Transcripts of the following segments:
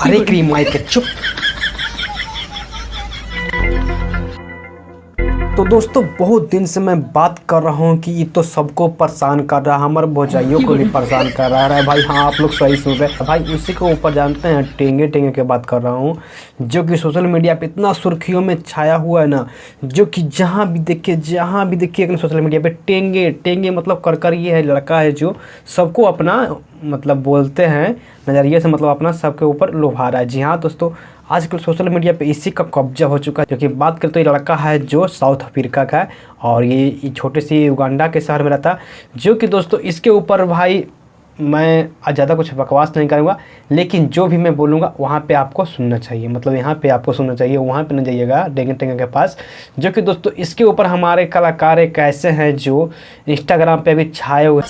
अरे cream mic चुप। तो दोस्तों बहुत दिन से मैं बात कर रहा हूँ कि ये तो सबको परेशान कर रहा है, हमारे भौजाइयों को भी परेशान कर रहा है भाई। हाँ आप लोग सही सुन रहे हैं भाई। उसी के ऊपर जानते हैं टेंगे टेंगे की बात कर रहा हूँ, जो कि सोशल मीडिया पे इतना सुर्खियों में छाया हुआ है ना, जो कि जहाँ भी देखिए सोशल मीडिया पे टेंगे टेंगे मतलब कर ये है लड़का है जो सबको अपना मतलब बोलते हैं नज़रिए से मतलब अपना सबके ऊपर लुभा रहा है। जी हाँ दोस्तों, आजकल सोशल मीडिया पे इसी का कब्जा हो चुका है। क्योंकि बात करें तो ये लड़का है जो साउथ अफ्रीका का है और ये छोटे सी युगांडा के शहर में रहता है। जो कि दोस्तों इसके ऊपर भाई मैं आज ज़्यादा कुछ बकवास नहीं करूँगा, लेकिन जो भी मैं बोलूँगा वहाँ पे आपको सुनना चाहिए, मतलब यहाँ पे आपको सुनना चाहिए, वहाँ पे नहीं जाइएगा टेंगे टेंगे के पास। जो कि दोस्तों इसके ऊपर हमारे कलाकार एक ऐसे हैं जो इंस्टाग्राम पे अभी छाए हुए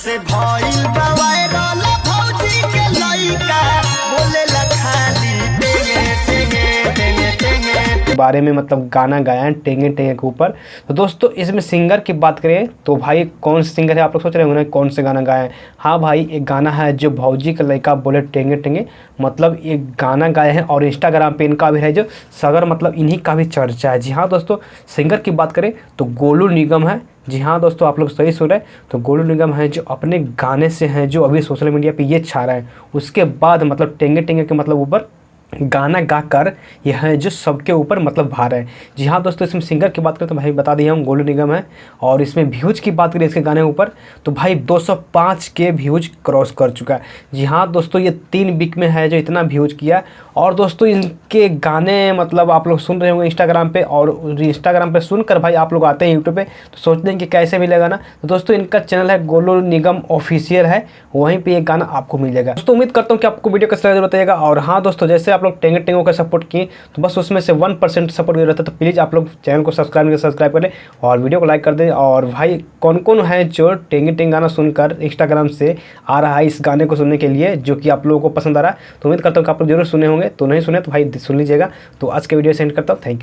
बारे में मतलब गाना गाया है टेंगे टेंगे के ऊपर। तो दोस्तों इसमें सिंगर की बात करें तो भाई कौन से सिंगर है आप लोग सोच रहे होंगे कौन से गाना गाए हैं। हाँ भाई एक गाना है जो भौजी का लड़का बोले टेंगे टेंगे, मतलब ये गाना गाए हैं और इंस्टाग्राम पे इनका भी है जो सगर मतलब इन्हीं का भी चर्चा है। जी हाँ दोस्तों, सिंगर की बात करें तो गोलू निगम है। जी हाँ दोस्तों आप लोग सही सुन रहे हैं, तो गोलू निगम है जो अपने गाने से हैं जो अभी सोशल मीडिया पे ये छा रहे हैं। उसके बाद मतलब टेंगे टेंगे के मतलब ऊपर गाना गाकर यह है जो सबके ऊपर मतलब भार है। जी हाँ दोस्तों, इसमें सिंगर की बात करें तो भाई बता दिया हूँ गोलू निगम है। और इसमें व्यूज़ की बात करें इसके गाने ऊपर तो भाई 205 के व्यूज़ क्रॉस कर चुका है। जी हाँ दोस्तों, ये 3 वीक में है जो इतना व्यूज़ किया। और दोस्तों इनके गाने मतलब आप लोग सुन रहे होंगे इंस्टाग्राम पे, और इंस्टाग्राम पे सुनकर भाई आप लोग आते हैं यूट्यूब पे तो सोचते हैं कि कैसे मिलेगा ना। तो दोस्तों इनका चैनल है गोलू निगम ऑफिशियल है, वहीं पे ये गाना आपको मिल जाएगा। दोस्तों उम्मीद करता हूँ कि आपको वीडियो कैसा जरूरत बताइएगा। और हाँ दोस्तों, जैसे आप लोग टेंगे टेंगों का सपोर्ट किए तो बस उसमें से 1% सपोर्ट कर रहता है, तो प्लीज़ आप लोग चैनल को सब्सक्राइब कर लें और वीडियो को लाइक कर दें। और भाई कौन कौन है जो टेंगे टेंगे गाना सुनकर इंस्टाग्राम से आ रहा है इस गाने को सुनने के लिए जो कि आप लोगों को पसंद आ रहा है, तो उम्मीद करता हूँ कि आप लोग जरूर सुने होंगे। तो नहीं सुने तो भाई सुन लीजिएगा। तो आज के वीडियो सेंड करता हूँ। Thank you.